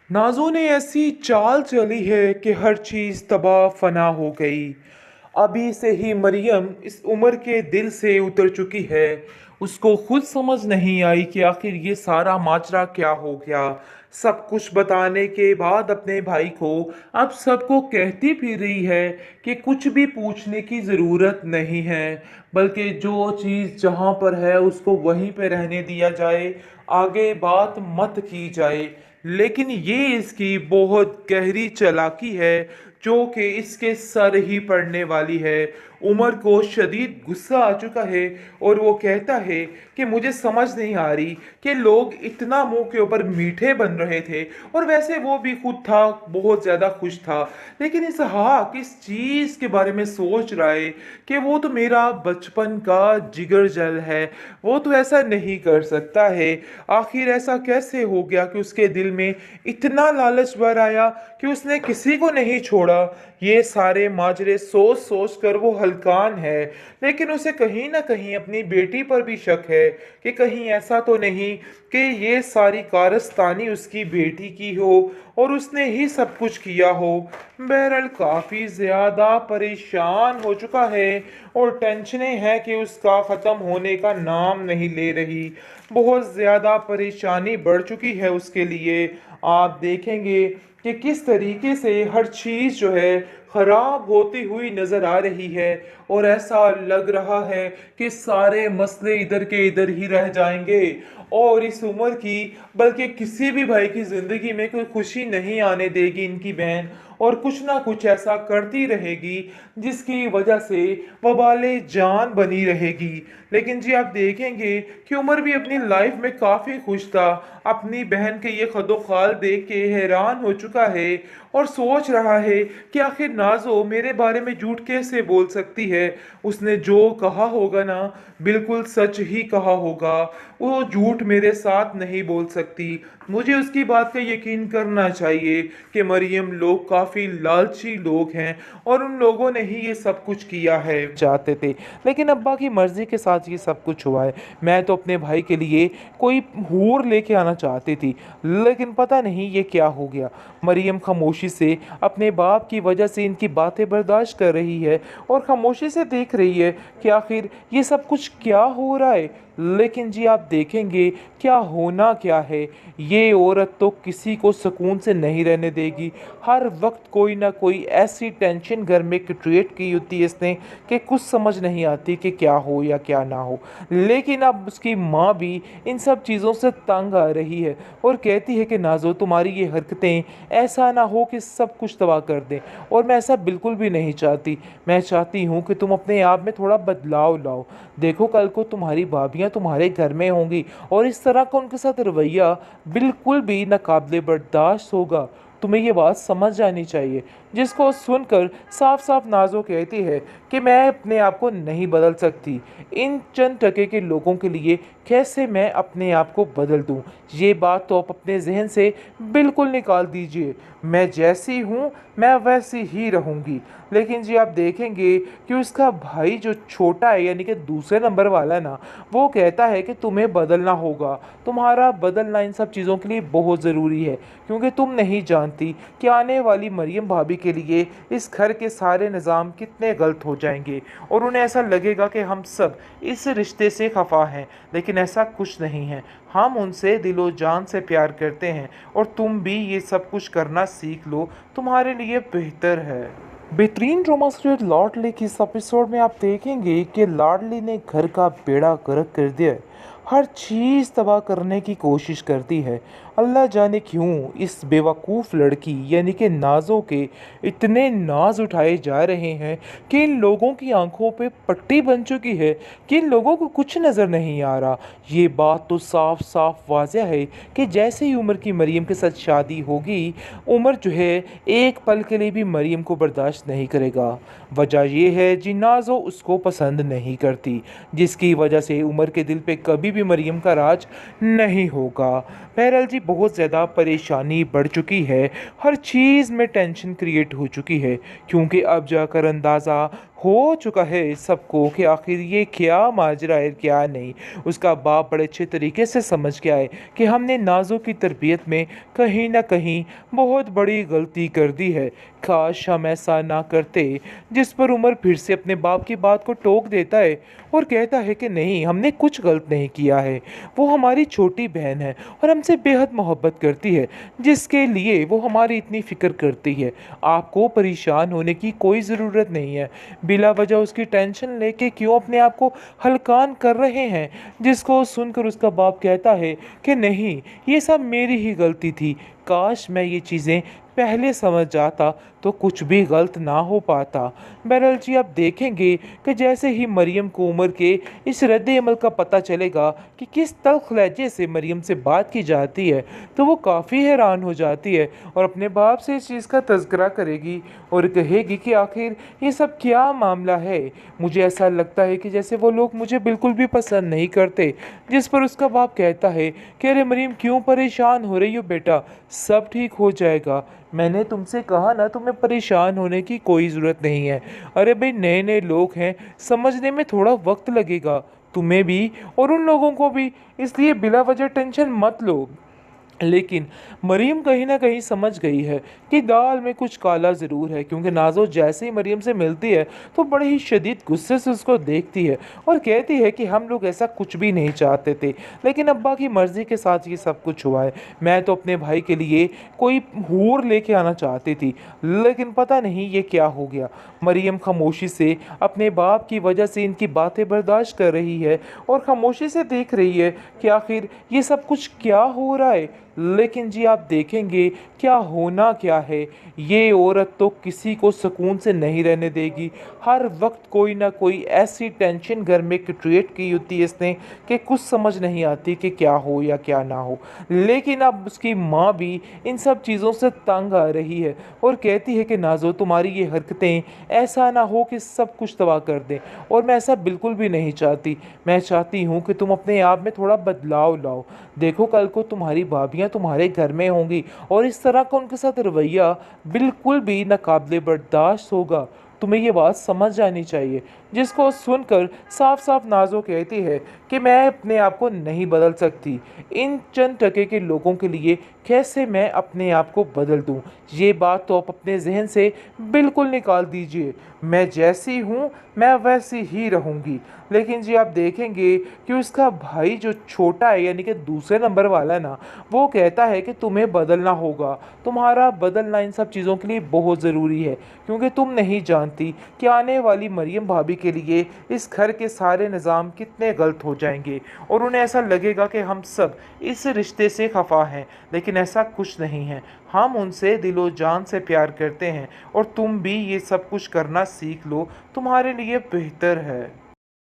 नाज़ों ने ऐसी चाल चली है कि हर चीज़ तबाह फना हो गई। अभी से ही मरियम इस उम्र के दिल से उतर चुकी है। उसको खुद समझ नहीं आई कि आखिर ये सारा माजरा क्या हो गया। सब कुछ बताने के बाद अपने भाई को अब सबको कहती फिर रही है कि कुछ भी पूछने की ज़रूरत नहीं है, बल्कि जो चीज़ जहाँ पर है उसको वहीं पे रहने दिया जाए, आगे बात मत की जाए। लेकिन ये इसकी बहुत गहरी चालाकी है जो कि इसके सर ही पड़ने वाली है। उमर को शदीद गुस्सा आ चुका है और वो कहता है कि मुझे समझ नहीं आ रही कि लोग इतना मुंह के ऊपर मीठे बन रहे थे, और वैसे वो भी खुद था बहुत ज़्यादा खुश था, लेकिन इसहाक इस चीज़ के बारे में सोच रहा है कि वो तो मेरा बचपन का जिगर जल है, वो तो ऐसा नहीं कर सकता है। आखिर ऐसा कैसे हो गया कि उसके दिल में इतना लालच भर आया कि उसने किसी को नहीं छोड़ा। ये सारे माजरे सोच सोच कर वो हलकान है, लेकिन उसे कहीं ना कहीं अपनी बेटी पर भी शक है कि कहीं ऐसा तो नहीं कि ये सारी कारस्तानी उसकी बेटी की हो और उसने ही सब कुछ किया हो। बहरहाल काफ़ी ज़्यादा परेशान हो चुका है और टेंशनें हैं कि उसका ख़त्म होने का नाम नहीं ले रही। बहुत ज़्यादा परेशानी बढ़ चुकी है उसके लिए। आप देखेंगे कि किस तरीके से हर चीज़ जो है ख़राब होती हुई नज़र आ रही है, और ऐसा लग रहा है कि सारे मसले इधर के इधर ही रह जाएंगे और इस उम्र की, बल्कि किसी भी भाई की ज़िंदगी में कोई खुशी नहीं आने देगी इनकी बहन, और कुछ ना कुछ ऐसा करती रहेगी जिसकी वजह से वबाले जान बनी रहेगी। लेकिन जी आप देखेंगे कि उमर भी अपनी लाइफ में काफ़ी खुश था। अपनी बहन के ये खदोखाल देख के हैरान हो चुका है और सोच रहा है कि आखिर नाजो मेरे बारे में झूठ कैसे बोल सकती है। उसने जो कहा होगा ना, बिल्कुल सच ही कहा होगा। वो झूठ मेरे साथ नहीं बोल सकती। मुझे उसकी बात का यकीन करना चाहिए कि मरियम लोग काफ़ी लालची लोग हैं और उन लोगों ने ही ये सब कुछ किया है चाहते थे, लेकिन अब्बा की मर्ज़ी के साथ ये सब कुछ हुआ है। मैं तो अपने भाई के लिए कोई हूर लेके आना चाहती थी, लेकिन पता नहीं ये क्या हो गया। मरियम खामोशी से अपने बाप की वजह से इनकी बातें बर्दाश्त कर रही है और खामोशी से देख रही है कि आखिर ये सब कुछ क्या हो रहा है। लेकिन जी आप देखेंगे क्या होना क्या है। ये औरत तो किसी को सुकून से नहीं रहने देगी। हर वक्त कोई ना कोई ऐसी टेंशन घर में क्रिएट की होती है इसने कि कुछ समझ नहीं आती कि क्या हो या क्या ना हो। लेकिन अब उसकी माँ भी इन सब चीज़ों से तंग आ रही है और कहती है कि नाजो तुम्हारी ये हरकतें ऐसा ना हो कि सब कुछ तबाह कर दें, और मैं ऐसा बिल्कुल भी नहीं चाहती। मैं चाहती हूँ कि तुम अपने आप में थोड़ा बदलाव लाओ। देखो कल को तुम्हारी भाभियाँ तुम्हारे घर में होंगी और इस तरह का उनके साथ रवैया बिल्कुल भी नाकाबिले बर्दाश्त होगा। तुम्हें ये बात समझ जानी चाहिए। जिसको सुनकर साफ साफ नाजो कहती है कि मैं अपने आप को नहीं बदल सकती। इन चंद टके के लोगों के लिए कैसे मैं अपने आप को बदल दूं? ये बात तो आप अपने जहन से बिल्कुल निकाल दीजिए। मैं जैसी हूँ मैं वैसी ही रहूँगी। लेकिन जी आप देखेंगे कि उसका भाई जो छोटा है यानी कि दूसरे नंबर वाला है ना, वो कहता है कि तुम्हें बदलना होगा। तुम्हारा बदलना इन सब चीज़ों के लिए बहुत ज़रूरी है, क्योंकि तुम नहीं जानती कि आने वाली मरियम भाभी के लिए इस घर के सारे निज़ाम कितने गलत हो जाएंगे और उन्हें ऐसा लगेगा कि हम सब इस रिश्ते से खफा हैं। लेकिन ऐसा कुछ नहीं है। हम उनसे दिलो जान से प्यार करते हैं और तुम भी ये सब कुछ करना सीख लो, तुम्हारे लिए बेहतर है। बेहतरीन ड्रामा सीरियल लाडली की इस एपिसोड में आप देखेंगे कि लाडली ने घर का बेड़ा गर्क कर दिया है। हर चीज़ तबाह करने की कोशिश करती है। अल्लाह जाने क्यों इस बेवकूफ़ लड़की यानी कि नाजो के इतने नाज उठाए जा रहे हैं कि इन लोगों की आंखों पे पट्टी बन चुकी है कि इन लोगों को कुछ नज़र नहीं आ रहा। ये बात तो साफ साफ वाज़ह है कि जैसे ही उमर की मरियम के साथ शादी होगी, उमर जो है एक पल के लिए भी मरियम को बर्दाश्त नहीं करेगा। वजह यह है जी नाजो उसको पसंद नहीं करती, जिसकी वजह से उमर के दिल पे कभी भी मरियम का राज नहीं होगा। बहरहाल जी बहुत ज़्यादा परेशानी बढ़ चुकी है। हर चीज़ में टेंशन क्रिएट हो चुकी है, क्योंकि अब जाकर अंदाज़ा हो चुका है सबको कि आखिर ये क्या माजरा है क्या नहीं। उसका बाप बड़े अच्छे तरीके से समझ गया है कि हमने नाज़ों की तरबियत में कहीं ना कहीं बहुत बड़ी गलती कर दी है। काश हम ऐसा ना करते। जिस पर उमर फिर से अपने बाप की बात को टोक देता है और कहता है कि नहीं, हमने कुछ गलत नहीं किया है। वो हमारी छोटी बहन है और हमसे बेहद मोहब्बत करती है, जिसके लिए वो हमारी इतनी फ़िक्र करती है। आपको परेशान होने की कोई ज़रूरत नहीं है। बिला वजह उसकी टेंशन लेके क्यों अपने आप को हलकान कर रहे हैं। जिसको सुनकर उसका बाप कहता है कि नहीं, ये सब मेरी ही गलती थी। काश मैं ये चीज़ें पहले समझ जाता तो कुछ भी गलत ना हो पाता। बहरहाल जी, आप देखेंगे कि जैसे ही मरियम को उमर के इस रद्द अमल का पता चलेगा कि किस तल्ख लहजे से मरियम से बात की जाती है, तो वो काफ़ी हैरान हो जाती है और अपने बाप से इस चीज़ का तज़किरा करेगी और कहेगी कि आखिर ये सब क्या मामला है। मुझे ऐसा लगता है कि जैसे वो लोग मुझे बिल्कुल भी पसंद नहीं करते। जिस पर उसका बाप कहता है कि अरे मरियम, क्यों परेशान हो रही हो बेटा, सब ठीक हो जाएगा। मैंने तुमसे कहा ना, तुम्हें परेशान होने की कोई ज़रूरत नहीं है। अरे भाई, नए नए लोग हैं, समझने में थोड़ा वक्त लगेगा तुम्हें भी और उन लोगों को भी, इसलिए बिला वजह टेंशन मत लो। लेकिन मरीम कहीं ना कहीं समझ गई है कि दाल में कुछ काला ज़रूर है, क्योंकि नाज़ो जैसे ही मरीम से मिलती है तो बड़े ही शदीद गुस्से से उसको देखती है और कहती है कि हम लोग ऐसा कुछ भी नहीं चाहते थे, लेकिन अब्बा की मर्ज़ी के साथ ये सब कुछ हुआ है। मैं तो अपने भाई के लिए कोई हूर लेके आना चाहती थी, लेकिन पता नहीं ये क्या हो गया। मरीम खामोशी से अपने बाप की वजह से इनकी बातें बर्दाश्त कर रही है और खामोशी से देख रही है कि आखिर ये सब कुछ क्या हो रहा है। लेकिन जी, आप देखेंगे क्या होना क्या है। ये औरत तो किसी को सुकून से नहीं रहने देगी। हर वक्त कोई ना कोई ऐसी टेंशन घर में क्रिएट की होती है इसने कि कुछ समझ नहीं आती कि क्या हो या क्या ना हो। लेकिन अब उसकी माँ भी इन सब चीज़ों से तंग आ रही है और कहती है कि नाज़ो, तुम्हारी ये हरकतें ऐसा ना हो कि सब कुछ तबाह कर दें, और मैं ऐसा बिल्कुल भी नहीं चाहती। मैं चाहती हूँ कि तुम अपने आप में थोड़ा बदलाव लाओ। देखो, कल को तुम्हारी भाभियाँ तुम्हारे घर में होंगी और इस तरह का उनके साथ रवैया बिल्कुल भी नाकाबिले बर्दाश्त होगा। तुम्हें ये बात समझ जानी चाहिए। जिसको सुनकर साफ साफ नाज़ो कहती है कि मैं अपने आप को नहीं बदल सकती। इन चंद टके के लोगों के लिए कैसे मैं अपने आप को बदल दूं? ये बात तो आप अपने जहन से बिल्कुल निकाल दीजिए। मैं जैसी हूँ मैं वैसी ही रहूँगी। लेकिन जी, आप देखेंगे कि उसका भाई जो छोटा है, यानी कि दूसरे नंबर वाला ना, वो कहता है कि तुम्हें बदलना होगा। तुम्हारा बदलना इन सब चीज़ों के लिए बहुत ज़रूरी है, क्योंकि तुम नहीं जानती कि आने वाली मरियम भाभी के लिए इस घर के सारे निज़ाम कितने गलत हो जाएंगे और उन्हें ऐसा लगेगा कि हम सब इस रिश्ते से खफा हैं। लेकिन ऐसा कुछ नहीं है। हम उनसे दिलो जान से प्यार करते हैं और तुम भी ये सब कुछ करना सीख लो, तुम्हारे लिए बेहतर है।